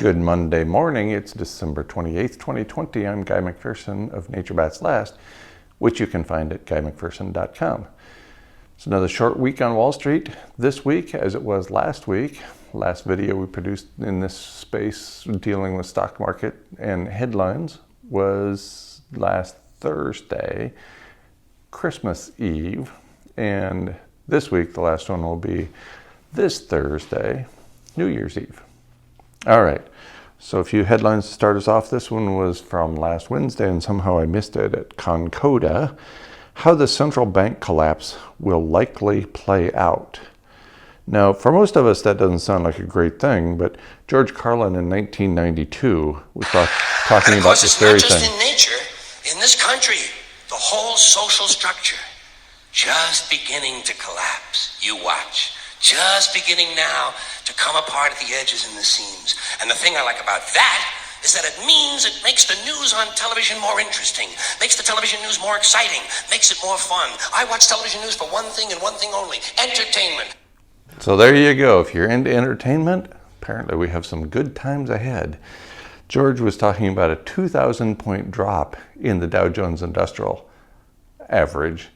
Good Monday morning. It's December 28th, 2020. I'm Guy McPherson of Nature Bats Last, which you can find at GuyMcPherson.com. It's another short week on Wall Street this week, as it was last week. Last video we produced in this space dealing with stock market and headlines was last Thursday, Christmas Eve. And this week, the last one will be this Thursday, New Year's Eve. All right, so a few headlines to start us off. This one was from last Wednesday, and somehow I missed it at Concoda. How the central bank collapse will likely play out. Now, for most of us, that doesn't sound like a great thing, but George Carlin in 1992 was talking about this very thing. Just in nature, in this country, the whole social structure just beginning to collapse. You watch. Just beginning now to come apart at the edges and the seams. And the thing I like about that is that it means it makes the news on television more interesting, makes the television news more exciting, makes it more fun. I watch television news for one thing and one thing only: entertainment. So there you go. If you're into entertainment, apparently we have some good times ahead. George was talking about a 2,000-point drop in the Dow Jones Industrial Average,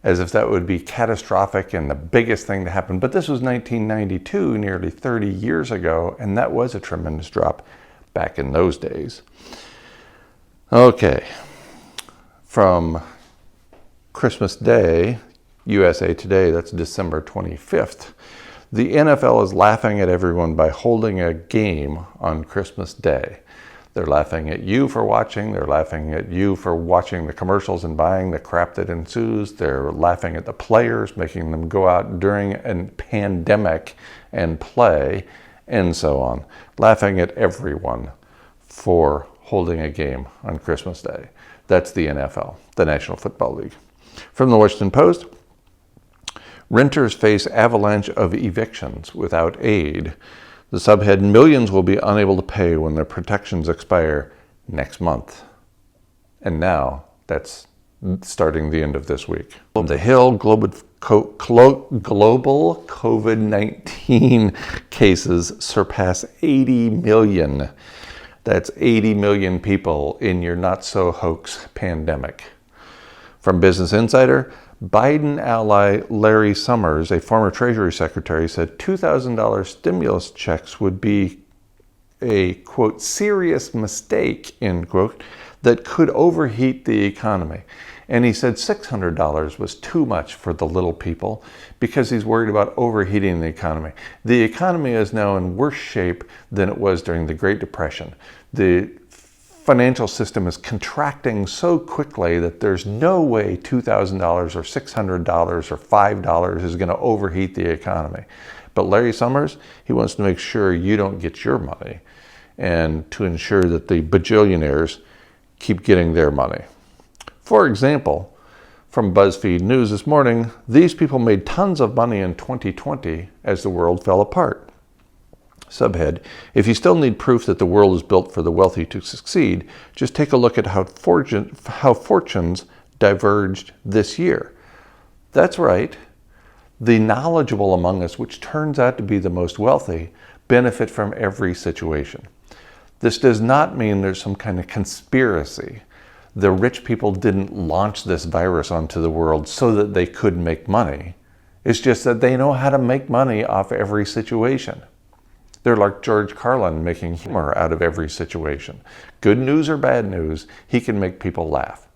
as if that would be catastrophic and the biggest thing to happen. But this was 1992, nearly 30 years ago, and that was a tremendous drop back in those days. Okay, from Christmas Day, USA Today, that's December 25th. The NFL is laughing at everyone by holding a game on Christmas Day. They're laughing at you for watching. They're laughing at you for watching the commercials and buying the crap that ensues. They're laughing at the players, making them go out during a pandemic and play, and so on. Laughing at everyone for holding a game on Christmas Day. That's the NFL, the National Football League. From the Washington Post, renters face avalanche of evictions without aid. The subhead, millions will be unable to pay when their protections expire next month. And now that's starting the end of this week. The Hill, global COVID-19 cases surpass 80 million. That's 80 million people in your not-so-hoax pandemic. From Business Insider, Biden ally Larry Summers, a former Treasury Secretary, said $2,000 stimulus checks would be a, quote, serious mistake, end quote, that could overheat the economy. And he said $600 was too much for the little people because he's worried about overheating the economy. The economy is now in worse shape than it was during the Great Depression. The financial system is contracting so quickly that there's no way $2,000 or $600 or $5 is going to overheat the economy. But Larry Summers, he wants to make sure you don't get your money and to ensure that the bajillionaires keep getting their money. For example, from BuzzFeed News this morning, these people made tons of money in 2020 as the world fell apart. Subhead, if you still need proof that the world is built for the wealthy to succeed, just take a look at how fortunes diverged this year. That's right. The knowledgeable among us, which turns out to be the most wealthy, benefit from every situation. This does not mean there's some kind of conspiracy. The rich people didn't launch this virus onto the world so that they could make money. It's just that they know how to make money off every situation. They're like George Carlin making humor out of every situation. Good news or bad news, he can make people laugh.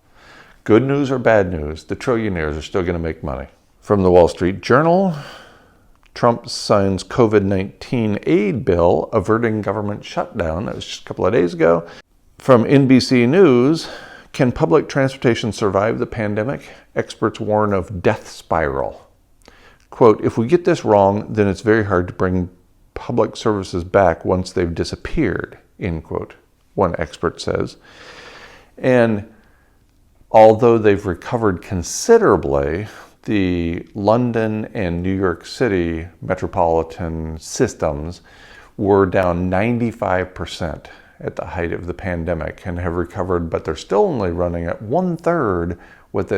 Good news or bad news, the trillionaires are still going to make money. From the Wall Street Journal, Trump signs COVID-19 aid bill averting government shutdown. That was just a couple of days ago. From NBC News, can public transportation survive the pandemic? Experts warn of death spiral. Quote, if we get this wrong, then it's very hard to bring public services back once they've disappeared, end quote, one expert says. And although they've recovered considerably, the London and New York City metropolitan systems were down 95% at the height of the pandemic and have recovered, but they're still only running at 1/3 what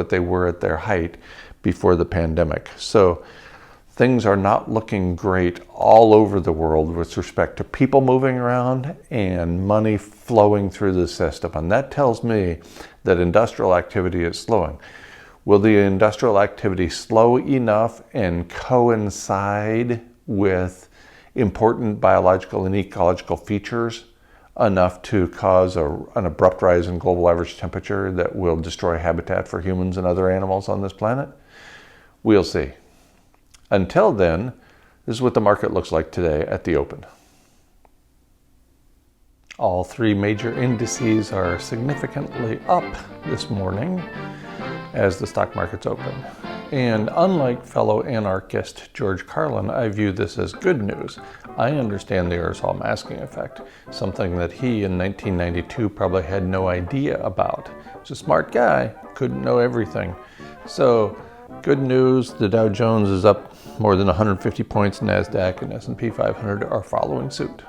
they were at their height before the pandemic. So things are not looking great all over the world with respect to people moving around and money flowing through the system. And that tells me that industrial activity is slowing. Will the industrial activity slow enough and coincide with important biological and ecological features enough to cause an abrupt rise in global average temperature that will destroy habitat for humans and other animals on this planet? We'll see. Until then, this is what the market looks like today at the open. All three major indices are significantly up this morning as the stock market's open. And unlike fellow anarchist George Carlin, I view this as good news. I understand the aerosol masking effect, something that he in 1992 probably had no idea about. He's a smart guy, couldn't know everything. So, good news, the Dow Jones is up more than 150 points, NASDAQ and S&P 500 are following suit.